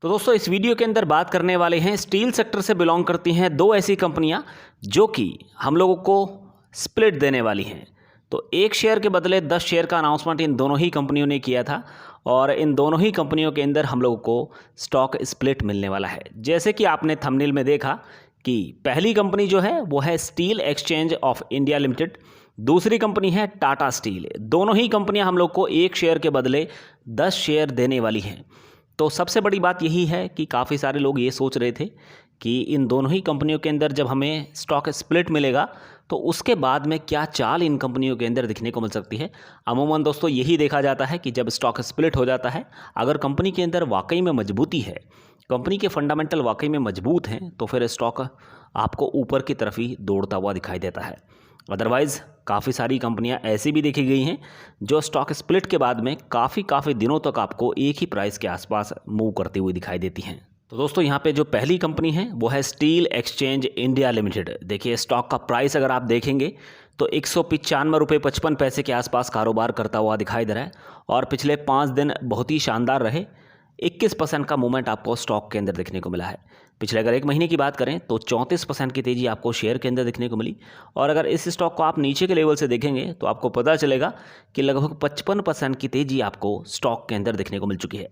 तो दोस्तों इस वीडियो के अंदर बात करने वाले हैं स्टील सेक्टर से बिलोंग करती हैं दो ऐसी कंपनियां जो कि हम लोगों को स्प्लिट देने वाली हैं। तो एक शेयर के बदले 10 शेयर का अनाउंसमेंट इन दोनों ही कंपनियों ने किया था और इन दोनों ही कंपनियों के अंदर हम लोगों को स्टॉक स्प्लिट मिलने वाला है। जैसे कि आपने थंबनेल में देखा कि पहली कंपनी जो है वो है steel exchange of India limited, दूसरी कंपनी है टाटा स्टील। दोनों ही कंपनियां हम लोग को एक शेयर के बदले 10 शेयर देने वाली हैं। तो सबसे बड़ी बात यही है कि काफ़ी सारे लोग ये सोच रहे थे कि इन दोनों ही कंपनियों के अंदर जब हमें स्टॉक स्प्लिट मिलेगा तो उसके बाद में क्या चाल इन कंपनियों के अंदर दिखने को मिल सकती है। अमूमन दोस्तों यही देखा जाता है कि जब स्टॉक स्प्लिट हो जाता है, अगर कंपनी के अंदर वाकई में मजबूती है, कंपनी के फंडामेंटल वाकई में मजबूत हैं, तो फिर स्टॉक आपको ऊपर की तरफ ही दौड़ता हुआ दिखाई देता है। अदरवाइज़ काफ़ी सारी कंपनियां ऐसी भी देखी गई हैं जो स्टॉक स्प्लिट के बाद में काफ़ी दिनों तक आपको एक ही प्राइस के आसपास मूव करती हुई दिखाई देती हैं। तो दोस्तों यहाँ पे जो पहली कंपनी है वो है स्टील एक्सचेंज इंडिया लिमिटेड। देखिए स्टॉक का प्राइस अगर आप देखेंगे तो 195 रुपये 55 पैसे के आसपास कारोबार करता हुआ दिखाई दे रहा है और पिछले 5 दिन बहुत ही शानदार रहे। 21% का मूवमेंट आपको स्टॉक के अंदर देखने को मिला है। पिछले अगर एक महीने की बात करें तो 34% की तेज़ी आपको शेयर के अंदर देखने को मिली। और अगर इस स्टॉक को आप नीचे के लेवल से देखेंगे तो आपको पता चलेगा कि लगभग 55% की तेज़ी आपको स्टॉक के अंदर देखने को मिल चुकी है।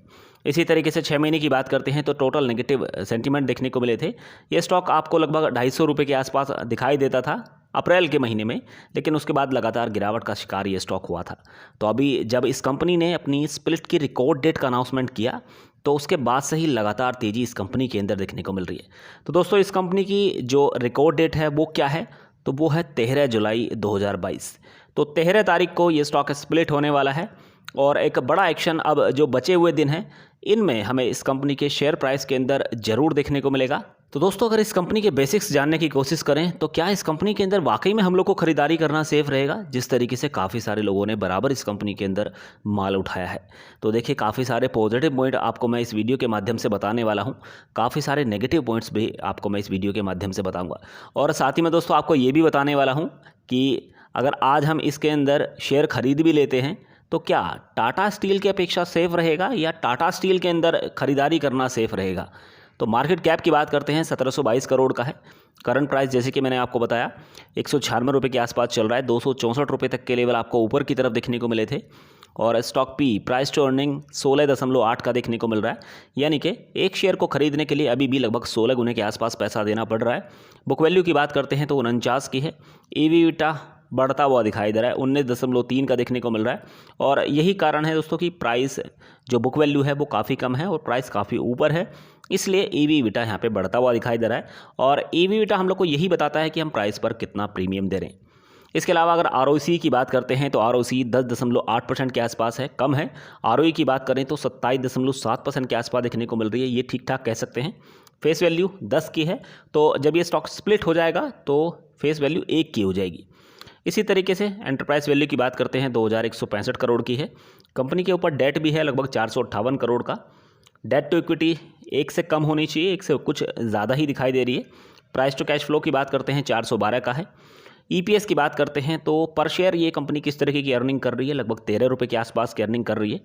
इसी तरीके से 6 महीने की बात करते हैं तो टोटल नेगेटिव सेंटीमेंट देखने को मिले थे। ये स्टॉक आपको लगभग 250 रुपये के आसपास दिखाई देता था अप्रैल के महीने में, लेकिन उसके बाद लगातार गिरावट का शिकार ये स्टॉक हुआ था। तो अभी जब इस कंपनी ने अपनी स्प्लिट की रिकॉर्ड डेट का अनाउंसमेंट किया तो उसके बाद से ही लगातार तेज़ी इस कंपनी के अंदर देखने को मिल रही है। तो दोस्तों इस कंपनी की जो रिकॉर्ड डेट है वो क्या है, तो वो है 13 जुलाई 2022। तो 13 तारीख को ये स्टॉक स्प्लिट होने वाला है और एक बड़ा एक्शन अब जो बचे हुए दिन हैं इनमें हमें इस कंपनी के शेयर प्राइस के अंदर ज़रूर देखने को मिलेगा। तो दोस्तों अगर इस कंपनी के बेसिक्स जानने की कोशिश करें तो क्या इस कंपनी के अंदर वाकई में हम लोग को खरीदारी करना सेफ रहेगा, जिस तरीके से काफ़ी सारे लोगों ने बराबर इस कंपनी के अंदर माल उठाया है। तो देखिए काफ़ी सारे पॉजिटिव पॉइंट आपको मैं इस वीडियो के माध्यम से बताने वाला हूँ, काफ़ी सारे नेगेटिव पॉइंट्स भी आपको मैं इस वीडियो के माध्यम से बताऊँगा। और साथ ही में दोस्तों आपको ये भी बताने वाला हूँ कि अगर आज हम इसके अंदर शेयर खरीद भी लेते हैं तो क्या टाटा स्टील की अपेक्षा सेफ रहेगा या टाटा स्टील के अंदर खरीदारी करना सेफ रहेगा। तो मार्केट कैप की बात करते हैं 1722 करोड़ का है। करंट प्राइस जैसे कि मैंने आपको बताया 196 रुपये के आसपास चल रहा है। 264 रुपये तक के लेवल आपको ऊपर की तरफ देखने को मिले थे और stock P price to earning 16.8 का देखने को मिल रहा है, यानी कि एक शेयर को खरीदने के लिए अभी भी लगभग 16 गुने के आसपास पैसा देना पड़ रहा है। बुक वैल्यू की बात करते हैं तो 49 की है। ईवी/बीटा बढ़ता हुआ दिखाई दे रहा है, 19.3 का देखने को मिल रहा है और यही कारण है दोस्तों कि प्राइस जो बुक वैल्यू है वो काफ़ी कम है और प्राइस काफ़ी ऊपर है, इसलिए ईवी/बीटा यहाँ पे बढ़ता हुआ दिखाई दे रहा है। और ईवी/बीटा हम लोग को यही बताता है कि हम प्राइस पर कितना प्रीमियम दे रहे हैं। इसके अलावा अगर आरओसी की बात करते हैं तो आरओसी 10.8% के आसपास है, कम है। आरओई की बात करें तो 27.7% के आसपास देखने को मिल रही है, ये ठीक ठाक कह सकते हैं। फेस वैल्यू 10 की है, तो जब ये स्टॉक स्प्लिट हो जाएगा तो फेस वैल्यू 1 की हो जाएगी। इसी तरीके से एंटरप्राइज वैल्यू की बात करते हैं 2165 करोड़ की है। कंपनी के ऊपर डेट भी है लगभग 458 करोड़ का। डेट टू इक्विटी 1 से कम होनी चाहिए, 1 से कुछ ज़्यादा ही दिखाई दे रही है। प्राइस टू कैश फ्लो की बात करते हैं 412 का है। ईपीएस की बात करते हैं तो पर शेयर ये कंपनी किस तरीके की अर्निंग कर रही है, लगभग 13 रुपये के आसपास की अर्निंग कर रही है।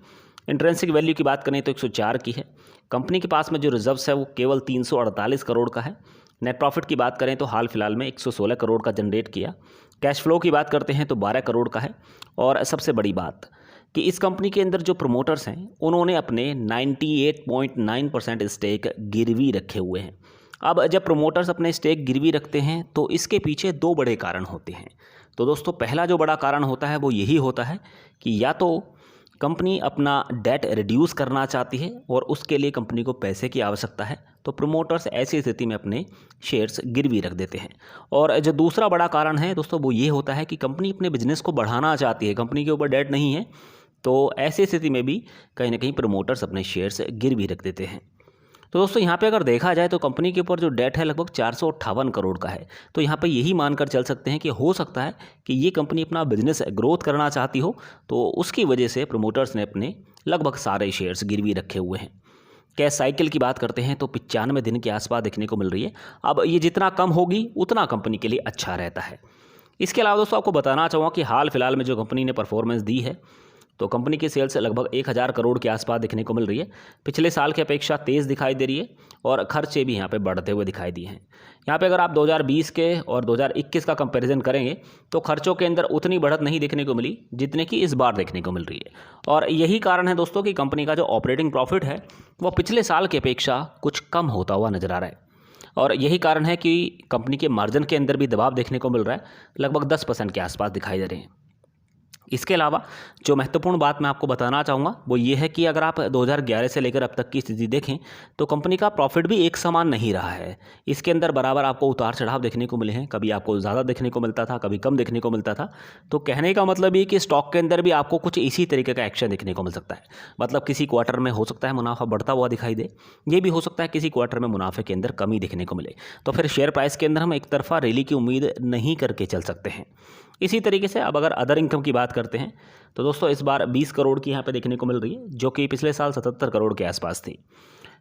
इंट्रेंसिक वैल्यू की बात करें तो 104 की है। कंपनी के पास में जो रिजर्व्स है वो केवल 348 करोड़ का है। नेट प्रॉफिट की बात करें तो हाल फिलहाल में 116 करोड़ का जनरेट किया। कैश फ्लो की बात करते हैं तो 12 करोड़ का है। और सबसे बड़ी बात कि इस कंपनी के अंदर जो प्रमोटर्स हैं उन्होंने अपने 98.9% स्टेक गिरवी रखे हुए हैं। अब जब प्रमोटर्स अपने स्टेक गिरवी रखते हैं तो इसके पीछे 2 बड़े कारण होते हैं। तो दोस्तों पहला जो बड़ा कारण होता है वो यही होता है कि या तो कंपनी अपना डेट रिड्यूस करना चाहती है और उसके लिए कंपनी को पैसे की आवश्यकता है, तो प्रमोटर्स ऐसी स्थिति में अपने शेयर्स गिरवी रख देते हैं। और जो दूसरा बड़ा कारण है दोस्तों वो ये होता है कि कंपनी अपने बिजनेस को बढ़ाना चाहती है, कंपनी के ऊपर डेट नहीं है, तो ऐसी स्थिति में भी कहीं ना कहीं प्रमोटर्स अपने शेयर्स गिरवी रख देते हैं। तो दोस्तों यहाँ पे अगर देखा जाए तो कंपनी के ऊपर जो डेट है लगभग 458 करोड़ का है। तो यहाँ पे यही मानकर चल सकते हैं कि हो सकता है कि ये कंपनी अपना बिजनेस ग्रोथ करना चाहती हो, तो उसकी वजह से प्रमोटर्स ने अपने लगभग सारे शेयर्स गिरवी रखे हुए हैं। कैश साइकिल की बात करते हैं तो 95 दिन के आसपास देखने को मिल रही है। अब ये जितना कम होगी उतना कंपनी के लिए अच्छा रहता है। इसके अलावा दोस्तों आपको बताना चाहूँगा कि हाल फिलहाल में जो कंपनी ने परफॉर्मेंस दी है तो कंपनी की सेल्स लगभग 1000 करोड़ के आसपास देखने को मिल रही है। पिछले साल की अपेक्षा तेज़ दिखाई दे रही है और खर्चे भी यहाँ पे बढ़ते हुए दिखाई दिए हैं। यहाँ पे अगर आप 2020 के और 2021 का कंपैरिजन करेंगे तो खर्चों के अंदर उतनी बढ़त नहीं देखने को मिली जितने की इस बार देखने को मिल रही है। और यही कारण है दोस्तों कि कंपनी का जो ऑपरेटिंग प्रॉफिट है वो पिछले साल की अपेक्षा कुछ कम होता हुआ नजर आ रहा है। और यही कारण है कि कंपनी के मार्जिन के अंदर भी दबाव देखने को मिल रहा है, लगभग 10% के आसपास दिखाई दे रहे हैं। इसके अलावा जो महत्वपूर्ण बात मैं आपको बताना चाहूँगा वो ये है कि अगर आप 2011 से लेकर अब तक की स्थिति देखें तो कंपनी का प्रॉफिट भी एक समान नहीं रहा है। इसके अंदर बराबर आपको उतार चढ़ाव देखने को मिले हैं, कभी आपको ज़्यादा देखने को मिलता था, कभी कम देखने को मिलता था। तो कहने का मतलब ये कि स्टॉक के अंदर भी आपको कुछ इसी तरीके का एक्शन देखने को मिल सकता है। मतलब किसी क्वार्टर में हो सकता है मुनाफा बढ़ता हुआ दिखाई दे, ये भी हो सकता है किसी क्वार्टर में मुनाफे के अंदर कमी देखने को मिले। तो फिर शेयर प्राइस के अंदर हम एक तरफा रैली की उम्मीद नहीं करके चल सकते हैं। इसी तरीके से अब अगर अदर इनकम की बात करते हैं तो दोस्तों इस बार 20 करोड़ की यहाँ पे देखने को मिल रही है, जो कि पिछले साल 77 करोड़ के आसपास थी।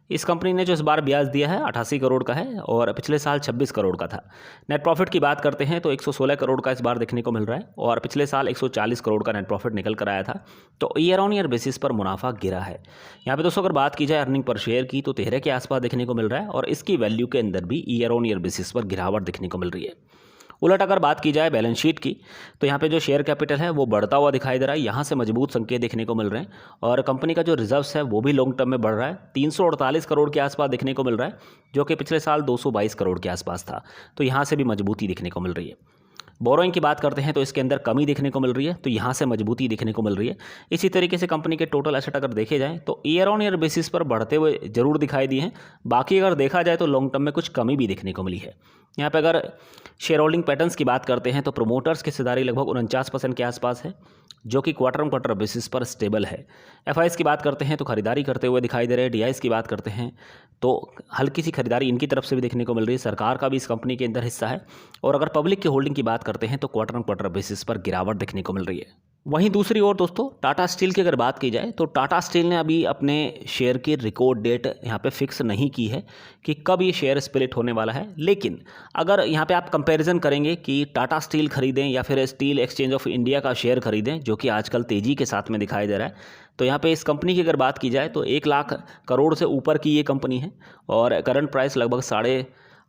इस कंपनी ने जो इस बार ब्याज दिया है 88 करोड़ का है और पिछले साल 26 करोड़ का था। नेट प्रॉफिट की बात करते हैं तो 116 करोड़ का इस बार देखने को मिल रहा है और पिछले साल 140 करोड़ का नेट प्रॉफिट निकल कर आया था। तो ईयर ऑन ईयर बेसिस पर मुनाफा गिरा है। यहाँ पे दोस्तों अगर बात की जाए अर्निंग पर शेयर की तो 13 के आसपास देखने को मिल रहा है और इसकी वैल्यू के अंदर भी ईयर ऑन ईयर बेसिस पर गिरावट देखने को मिल रही है। उलट अगर बात की जाए बैलेंस शीट की तो यहाँ पे जो शेयर कैपिटल है वो बढ़ता हुआ दिखाई दे रहा है। यहाँ से मजबूत संकेत देखने को मिल रहे हैं और कंपनी का जो रिजर्व्स है वो भी लॉन्ग टर्म में बढ़ रहा है। 348 करोड़ के आसपास देखने को मिल रहा है, जो कि पिछले साल 222 करोड़ के आसपास था। तो यहाँ से भी मजबूती देखने को मिल रही है। बोरोइंग की बात करते हैं तो इसके अंदर कमी देखने को मिल रही है, तो यहाँ से मजबूती देखने को मिल रही है। इसी तरीके से कंपनी के टोटल एसेट अगर देखे जाएँ तो ईयर ऑन ईयर बेसिस पर बढ़ते हुए जरूर दिखाई दिए हैं। बाकी अगर देखा जाए तो लॉन्ग टर्म में कुछ कमी भी देखने को मिली है। यहाँ पे अगर शेयर होल्डिंग पैटर्न्स की बात करते हैं तो प्रोमोटर्स की हिस्सेदारी लगभग 49% के आसपास है, जो कि क्वार्टर ऑन क्वार्टर बेसिस पर स्टेबल है। एफआईएस की बात करते हैं तो खरीदारी करते हुए दिखाई दे रहे हैं। डीआईएस की बात करते हैं तो हल्की सी खरीदारी इनकी तरफ से भी देखने को मिल रही है। सरकार का भी इस कंपनी के अंदर हिस्सा है। और अगर पब्लिक की होल्डिंग की बात करते हैं तो क्वार्टर ऑन क्वार्टर बेसिस पर गिरावट देखने को मिल रही है। वहीं दूसरी ओर दोस्तों टाटा स्टील की अगर बात की जाए तो टाटा स्टील ने अभी अपने शेयर की रिकॉर्ड डेट यहाँ पे फिक्स नहीं की है कि कब ये शेयर स्प्लिट होने वाला है। लेकिन अगर यहाँ पे आप कंपैरिजन करेंगे कि टाटा स्टील खरीदें या फिर स्टील एक्सचेंज ऑफ इंडिया का शेयर खरीदें, जो कि आजकल तेज़ी के साथ में दिखाई दे रहा है, तो यहाँ पे इस कंपनी की अगर बात की जाए तो 1 लाख करोड़ से ऊपर की ये कंपनी है और करंट प्राइस लगभग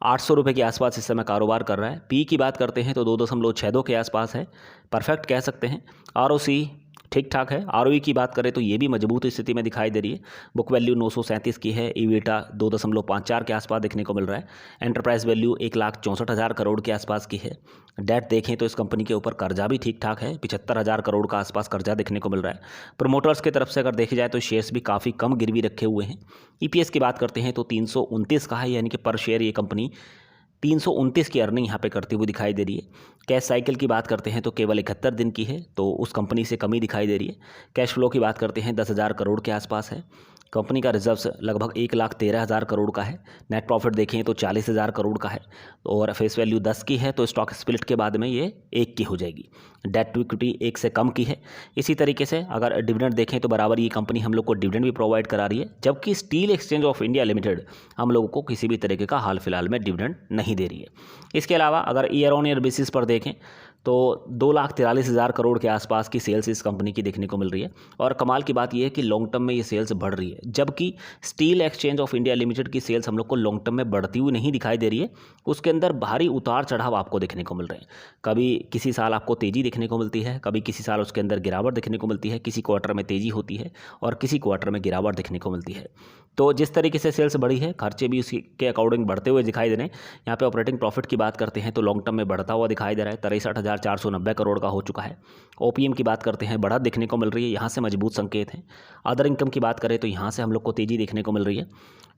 850 रुपये के आसपास इस समय कारोबार कर रहा है। पी की बात करते हैं तो 2.62 के आसपास है, परफेक्ट कह सकते हैं। आरओसी ठीक ठाक है। आरओई की बात करें तो ये भी मजबूत स्थिति में दिखाई दे रही है। बुक वैल्यू 937 की है। ईवीटा 2.54 के आसपास देखने को मिल रहा है। एंटरप्राइज वैल्यू 1,64,000 करोड़ के आसपास की है। डेट देखें तो इस कंपनी के ऊपर कर्जा भी ठीक ठाक है, 75,000 करोड़ का आसपास कर्जा देखने को मिल रहा है। प्रमोटर्स की तरफ से अगर देखी जाए तो शेयर्स भी काफ़ी कम गिरवी रखे हुए हैं। ईपीएस की बात करते हैं तो 329 का है, यानी कि पर शेयर ये कंपनी 329 की अर्निंग यहाँ पे करती हुई दिखाई दे रही है। कैश साइकिल की बात करते हैं तो केवल 71 दिन की है, तो उस कंपनी से कमी दिखाई दे रही है। कैश फ्लो की बात करते हैं 10,000 करोड़ के आसपास है। कंपनी का रिजर्व्स लगभग 1,13,000 करोड़ का है। नेट प्रॉफिट देखें तो 40,000 करोड़ का है और फेस वैल्यू 10 की है, तो स्टॉक स्प्लिट के बाद में ये 1 की हो जाएगी। डेट टू इक्विटी 1 से कम की है। इसी तरीके से अगर डिविडेंड देखें तो बराबर ये कंपनी हम लोग को डिविडेंड भी प्रोवाइड करा रही है, जबकि steel exchange of India limited हम लोगों को किसी भी तरीके का हाल फिलहाल में डिविडेंड नहीं दे रही है। इसके अलावा अगर ईयर ऑन ईयर बेसिस पर देखें तो 2,43,000 करोड़ के आसपास की सेल्स इस कंपनी की देखने को मिल रही है। और कमाल की बात यह है कि लॉन्ग टर्म में ये सेल्स बढ़ रही है, जबकि steel exchange of India limited की सेल्स हम लोग को लॉन्ग टर्म में बढ़ती हुई नहीं दिखाई दे रही है। उसके अंदर भारी उतार चढ़ाव आपको देखने को मिल रहे हैं। कभी किसी साल आपको तेज़ी देखने को मिलती है, कभी किसी साल उसके अंदर गिरावट देखने को मिलती है। किसी क्वार्टर में तेज़ी होती है और किसी क्वार्टर में गिरावट देखने को मिलती है। तो जिस तरीके से सेल्स बढ़ी है, खर्चे भी उसी के अकॉर्डिंग बढ़ते हुए दिखाई दे रहे हैं। यहाँ पे ऑपरेटिंग प्रॉफिट की बात करते हैं तो लॉन्ग टर्म में बढ़ता हुआ दिखाई दे रहा है, 63,490 करोड़ का हो चुका है। ओपीएम की बात करते हैं, बढ़त देखने को मिल रही है, यहाँ से मजबूत संकेत हैं। अदर इनकम की बात करें तो यहाँ से हम लोग को तेज़ी देखने को मिल रही है।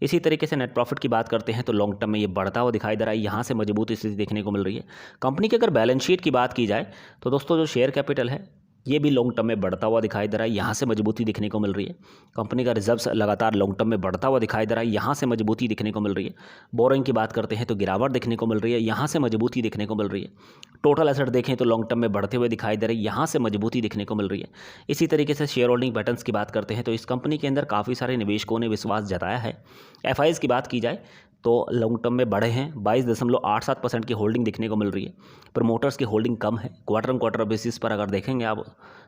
इसी तरीके से नेट प्रॉफिट की बात करते हैं तो लॉन्ग टर्म में ये बढ़ता हुआ दिखाई दे रहा है, यहाँ से मजबूत स्थिति देखने को मिल रही है। कंपनी की अगर बैलेंस शीट की बात की जाए तो दोस्तों जो शेयर कैपिटल है ये भी लॉन्ग टर्म में बढ़ता हुआ दिखाई दे रहा है, यहाँ से मजबूती दिखने को मिल रही है। कंपनी का रिजर्व्स लगातार लॉन्ग टर्म में बढ़ता हुआ दिखाई दे रहा है, यहाँ से मजबूती दिखने को मिल रही है। बोरोइंग की बात करते हैं तो गिरावट देखने को मिल रही है, यहाँ से मजबूती देखने को मिल रही है। टोटल एसेट देखें तो लॉन्ग टर्म में बढ़ते हुए दिखाई दे रही है, यहाँ से मजबूती दिखने को मिल रही है। इसी तरीके से शेयर होल्डिंग पैटर्न्स की बात करते हैं तो इस कंपनी के अंदर काफ़ी सारे निवेशकों ने विश्वास जताया है। एफआईज की बात की जाए तो लॉन्ग टर्म में बढ़े हैं, 22.87% की होल्डिंग देखने को मिल रही है। प्रमोटर्स की होल्डिंग कम है। क्वार्टर ऑन क्वार्टर बेसिस पर अगर देखेंगे आप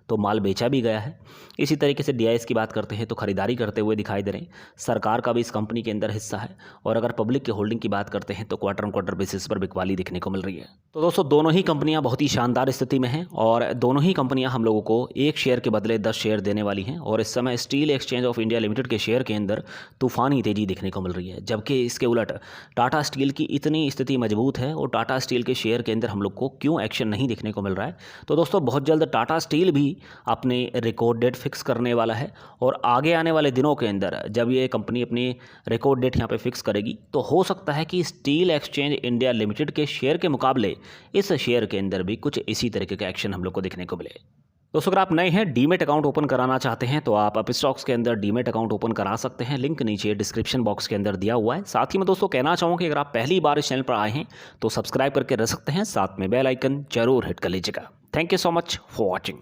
तो माल बेचा भी गया है। इसी तरीके से DIS की बात करते हैं तो खरीदारी करते हुए दिखाई दे रहे हैं। सरकार का भी इस कंपनी के अंदर हिस्सा है। और अगर पब्लिक के होल्डिंग की बात करते हैं तो क्वार्टर ऑन क्वार्टर बेसिस पर बिकवाली देखने को मिल रही है। तो दोस्तों दोनों ही कंपनियां बहुत ही शानदार स्थिति में हैं और दोनों ही कंपनियां हम लोगों को एक शेयर के बदले 10 शेयर देने वाली हैं। और इस समय steel exchange of India limited के शेयर के अंदर तूफानी तेजी देखने को मिल रही है, जबकि इसके उलट टाटा स्टील की इतनी स्थिति मजबूत है और टाटा स्टील के शेयर के अंदर हम लोग को क्यों एक्शन नहीं देखने को मिल रहा है। तो दोस्तों बहुत जल्द टाटा स्टील भी अपने रिकॉर्ड डेट फिक्स करने वाला है और आगे आने वाले दिनों के अंदर जब ये कंपनी अपनी रिकॉर्ड डेट यहाँ पे फिक्स करेगी तो हो सकता है कि स्टील एक्सचेंज इंडिया लिमिटेड के शेयर के मुकाबले इस शेयर के अंदर भी कुछ इसी तरीके का एक्शन हम लोग को देखने को मिले। दोस्तों अगर आप नए हैं, डीमेट अकाउंट ओपन कराना चाहते हैं तो आप अपस्टॉक्स के अंदर डीमेट अकाउंट ओपन करा सकते हैं। लिंक नीचे डिस्क्रिप्शन बॉक्स के अंदर दिया हुआ है। साथ ही मैं दोस्तों कहना चाहूँगा कि अगर आप पहली बार इस चैनल पर आए हैं तो सब्सक्राइब करके रख सकते हैं, साथ में बेल आइकन जरूर हिट कर लीजिएगा। Thank you so much for watching.